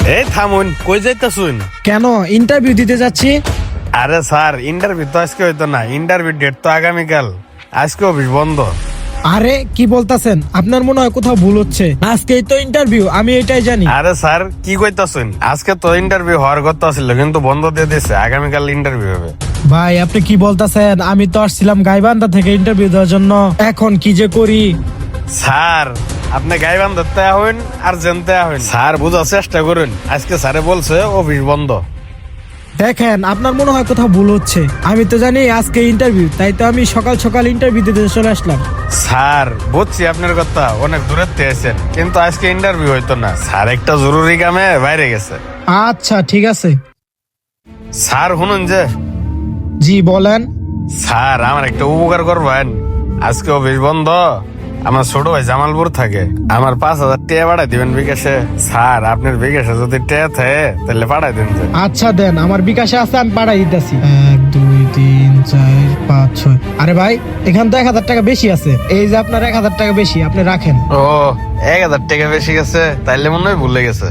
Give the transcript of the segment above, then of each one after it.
এই থামুন, কই যাইতাছুন? কেন ইন্টারভিউ দিতে যাচ্ছি? আরে স্যার, ইন্টারভিউ তো আজকে হইতো না, ইন্টারভিউ ডেট তো আগামীকাল। আজকে অফিস বন্ধ। আরে কি বলতাছেন? আপনার মনে হয় কোথাও ভুল হচ্ছে। আজকেই তো ইন্টারভিউ, আমি এটাই জানি। আরে স্যার, কি কইতাছুন? আজকে তো ইন্টারভিউ হওয়ার কথা ছিল, কিন্তু বন্ধ দিয়ে দিয়েছে। আগামীকাল ইন্টারভিউ হবে। ভাই আপনি কি বলতাছেন? আমি তো আসছিলাম গাইবান্ধা থেকে ইন্টারভিউ দেওয়ার জন্য। এখন কি যে করি। স্যার, আপনি গাইবান্ধাতে আহুন আর জেনতে আহুন, স্যার বুঝার চেষ্টা করুন। আজকে স্যারে বলছে অফিস বন্ধ। দেখেন আপনার মনে হয় কোথাও ভুল হচ্ছে। আমি তো জানি আজকে ইন্টারভিউ, তাই তো আমি সকাল সকাল ইন্টারভিউ দিতে চলে আসলাম। স্যার বুঝছি আপনার কথা, অনেক দূরের থেকে এসেছেন, কিন্তু আজকে ইন্টারভিউ হইতো না। স্যার একটা জরুরি কামে বাইরে গেছে। আচ্ছা ঠিক আছে। স্যার শুনুন যে, জি বলেন। স্যার আমার একটা উপকার করবেন। আজকে অফিস বন্ধ, আমার ছোট ভাই জামালপুর থাকে। আমার 5,000 টাকা পাঠাই দিবেন বিকাশে। স্যার আপনার বিকাশে যদি টাকা থাকে তাহলে পাঠাই দিন যে। আচ্ছা দেন, আমার বিকাশে আছে, আমি পাঠাই দিতেছি। 1 2 3 4 5 6। আরে ভাই, এখান তো 1,000 টাকা বেশি আছে। এই যে আপনার 1,000 টাকা বেশি, আপনি রাখেন। ও, 1,000 টাকা বেশি গেছে, তাইলে মনে হয় ভুলে গেছে।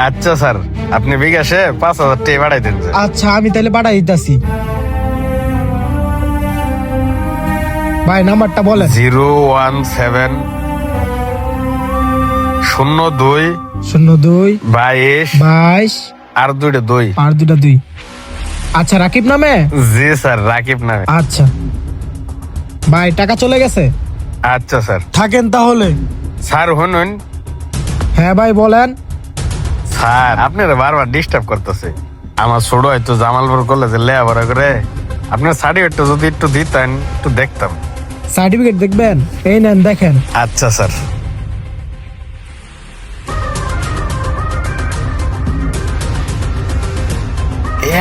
আচ্ছা স্যার, আপনি বিকাশে 5,000 টাকা পাঠাই দিন যে। আচ্ছা আমি তাহলে পাঠাই দিতেছি। ভাই নাম্বারটা বলেন। 017 02 02 22 22 আর 2টা 2। আর 2টা 2। আচ্ছা রাকিব নামে? জি স্যার, রাকিব নামে। আচ্ছা ভাই, টাকা চলে গেছে। আচ্ছা স্যার। থাকেন তাহলে। স্যার শুনুন, হ্যাঁ ভাই বলেন। স্যার আপনারা বারবার ডিস্টার্ব করতেছে। আমার ছোট হয়তো জামালপুর কলেজে লেখাপড়া করে, আপনার সার্টিফিকেটটা যদি একটু দিতেন, একটু দেখতাম। সার্টিফিকেট দেখবেন? এই নেন দেখেন। আচ্ছা স্যার।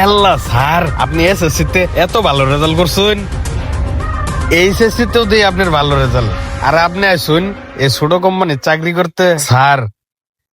আল্লাহ স্যার, আপনি এসএসসি তে এত ভালো রেজাল্ট করছেন, এইচএসসি তেও দিই আপনার ভালো রেজাল্ট, আর আপনি আসুন এই ছোট কোম্পানির চাকরি করতে। স্যার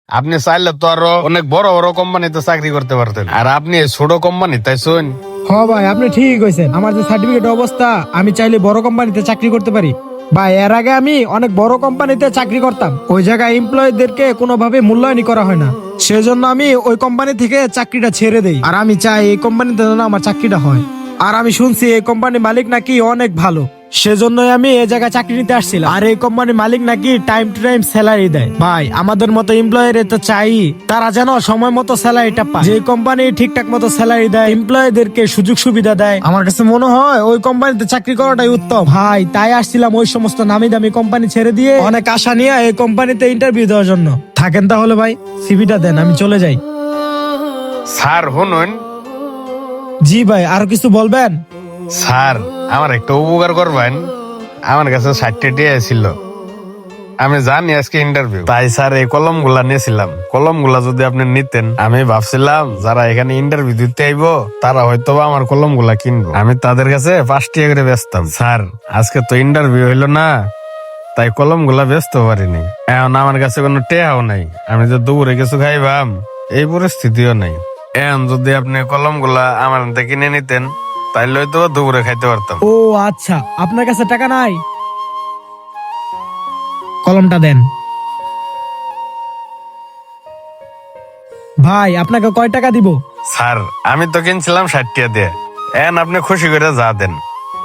আপনি চাইলে তো আরো অনেক বড় বড় কোম্পানিতে চাকরি করতে পারতেন, আর আপনি এই ছোট কোম্পানি তাই শুন। হ ভাই, আপনি ঠিকই কইছেন। আমার যে সার্টিফিকেট অবস্থা, আমি চাইলে বড় কোম্পানিতে চাকরি করতে পারি। ভাই এর আগে আমি অনেক বড় কোম্পানিতে চাকরি করতাম। ওই জায়গায় এমপ্লয়ীদেরকে কোনোভাবে মূল্যায়নই করা হয় না। সেজন্য আমি ওই কোম্পানি থেকে চাকরিটা ছেড়ে দেই। আর আমি চাই এই কোম্পানিতে যেন আমার চাকরিটা হয়। আর আমি শুনছি এই কোম্পানির মালিক নাকি অনেক ভালো, সেজন্যই আমি এই জায়গায় চাকরি নিতে আসছিলাম। আর এই কোম্পানির মালিক নাকি টাইম টু টাইম স্যালারি দেয়। ভাই আমাদের মতো এমপ্লয়ের তো চাই তারা যেন সময় মতো স্যালারিটা পায়। যে কোম্পানি ঠিকঠাক মতো স্যালারি দেয়, এমপ্লয়ীদেরকে সুযোগ সুবিধা দেয়, আমার কাছে মনে হয় ওই কোম্পানিতে চাকরি করাটাই উত্তম। ভাই তাই আসছিলাম ওই সমস্ত নামি দামি কোম্পানি ছেড়ে দিয়ে অনেক আশা নিয়ে এই কোম্পানিতে ইন্টারভিউ দেওয়ার জন্য। থাকেন তাহলে ভাই, সিভিটা দেন, আমি চলে যাই। স্যার শুনুন। জি ভাই, আরো কিছু বলবেন? স্যার আমার একটা উপকার করবেন। আমার কাছে 60 টাকা ছিল, আমি জানি আজকে ইন্টারভিউ, তাই স্যার এই কলম গুলা নিয়েছিলাম। কলম গুলা যদি আপনি নিতেন, আমি ভাবছিলাম যারা এখানে ইন্টারভিউ দিতে আইব তারা হয়তো আমার কলম গুলা কিনবো, আমি তাদের কাছে 5 টাকা করে বেচতাম। স্যার আজকে তো ইন্টারভিউ হইলো না, তাই কলম গুলা বেচতে পারিনি। এখন আমার কাছে কোনো টেহাও নাই, আমি যে দুপুরে কিছু খাইবাম এই পরিস্থিতিও নাই। এখন যদি আপনি কলম গুলা আমার হাতে কিনে নিতেন, তাইলে হয়তো দুপুরে খাইতে পারতাম। ও আচ্ছা, আপনার কাছে টাকা নাই? কলমটা দেন। ভাই আপনাকে কয় টাকা দিব? স্যার আমি তো কিনছিলাম 60 টাকা দিয়ে, এখন আপনি খুশি করে যা দেন।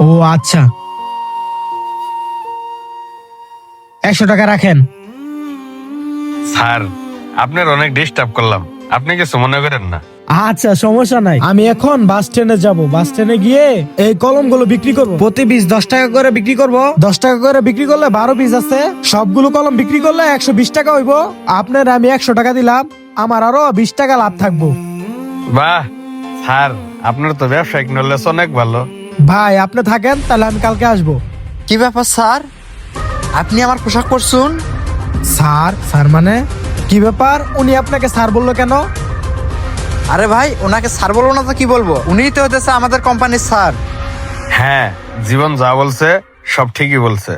ও আচ্ছা, 100 টাকা রাখেন। স্যার আপনার অনেক ডিস্টার্ব করলাম, আপনি কিছু মনে করেন না। আচ্ছা সমস্যা নাই, আমি এখন বাস স্ট্যান্ডে যাব। বাস স্ট্যান্ডে গিয়ে এই কলমগুলো বিক্রি করব। প্রতি পিস 10 টাকা করে বিক্রি করব। 10 টাকা করে বিক্রি করলে 12 পিস আছে। সবগুলো কলম বিক্রি করলে 120 টাকা হইব। আপনার আমি 100 টাকা দিলাম, আমার আরো 20 টাকা লাভ থাকবো। বাহ স্যার, আপনার তো ব্যবসায়িক নলেজ অনেক ভালো। ভাই আপনি থাকেন, তাহলে আমি কালকে আসবো। কি ব্যাপার স্যার, আপনি আমার পোশাক পরছুন? স্যার? স্যার মানে কি ব্যাপার? উনি আপনাকে স্যার বললো কেন? আরে ভাই, ওনাকে স্যার বলবো না তো কি বলবো? উনিই তো হতেছে আমাদের কোম্পানির স্যার। হ্যাঁ, জীবন যা বলছে সব ঠিকই বলছে।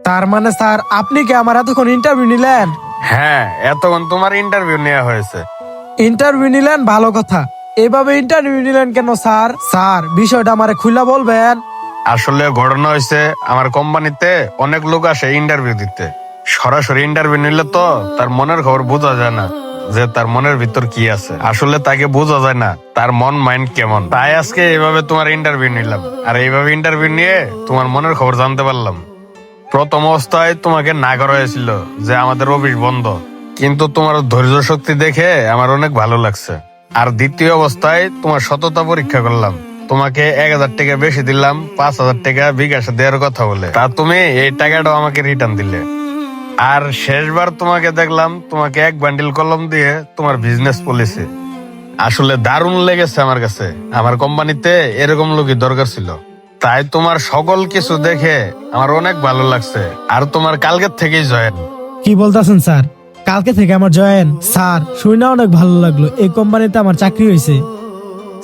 তার মানে স্যার আপনি কি আমার এতক্ষণ ইন্টারভিউ নিলেন? হ্যাঁ, এতক্ষণ তোমার ইন্টারভিউ নেওয়া হয়েছে। ইন্টারভিউ নিলেন ভালো কথা, এভাবে ইন্টারভিউ নিলেন কেন স্যার? স্যার বিষয়টা আমারে খুলে বলবেন? আসলে ঘটনা হয়েছে, আমার কোম্পানিতে অনেক লোক আসে ইন্টারভিউ দিতে। সরাসরি ইন্টারভিউ নিলে তো তার মনের খবর বোঝা যায় না। যে তার মনের ভিতর কি আছে। আসলে তাকে বোঝা যায় না তার মন মাইন্ড কেমন। তাই আজকে এইভাবে তোমার ইন্টারভিউ নিলাম, আর এইভাবে ইন্টারভিউ নিয়ে তোমার মনের খবর জানতে পারলাম। প্রথম অবস্থায় তোমাকে না করা হয়েছিল যে আমাদের অফিস বন্ধ, কিন্তু তোমার ধৈর্য শক্তি দেখে আমার অনেক ভালো লাগছে। আর দ্বিতীয় অবস্থায় তোমার সততা পরীক্ষা করলাম, তোমাকে 1,000 টাকা বেশি দিলাম, 5,000 টাকা বিকাশে দেওয়ার কথা বলে, তা তুমি এই টাকাটাও আমাকে রিটার্ন দিলে। আর শেষবার তোমাকে দেখলাম তোমাকে এক বান্ডিল কলম দিয়ে তোমার বিজনেস পলিসি, আসলে দারুণ লেগেছে আমার কাছে। আমার কোম্পানিতে এরকম লোকই দরকার ছিল। তাই তোমার সকল কিছু দেখে আমার অনেক ভালো লাগছে। আর তোমার কালকের থেকেই জয়েন। কি বলতেছেন স্যার? কালকে থেকে আমার জয়েন? স্যার শুনে অনেক ভালো লাগলো, এই কোম্পানিতে আমার চাকরি হয়েছে।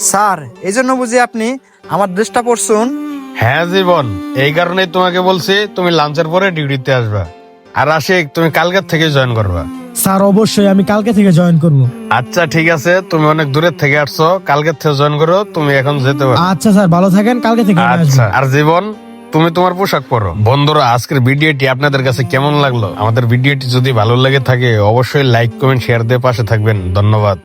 স্যার এই জন্য বুঝি আপনি আমার ড্রেসটা পরছুন? হ্যাঁ জীবন, এই কারণেই তোমাকে বলছি তুমি লাঞ্চের পরে ডিউটিতে আসবা। আর আশিক, তুমি কালকের থেকে জয়েন করবা। স্যার অবশ্যই আমি কালকে থেকে জয়েন করব। আচ্ছা ঠিক আছে, তুমি অনেক দূরের থেকে আসছো, কালকের থেকে জয়েন করো, তুমি এখন যেতে পারো। আচ্ছা স্যার, ভালো থাকেন, কালকে থেকে আমি আসবো। আচ্ছা, আর জীবন তুমি তোমার পোশাক পরো। বন্ধুরা, আজকের ভিডিওটি আপনাদের কাছে কেমন লাগলো? আমাদের ভিডিওটি যদি ভালো লেগে থাকে অবশ্যই লাইক কমেন্ট শেয়ার দিয়ে পাশে থাকবেন। ধন্যবাদ।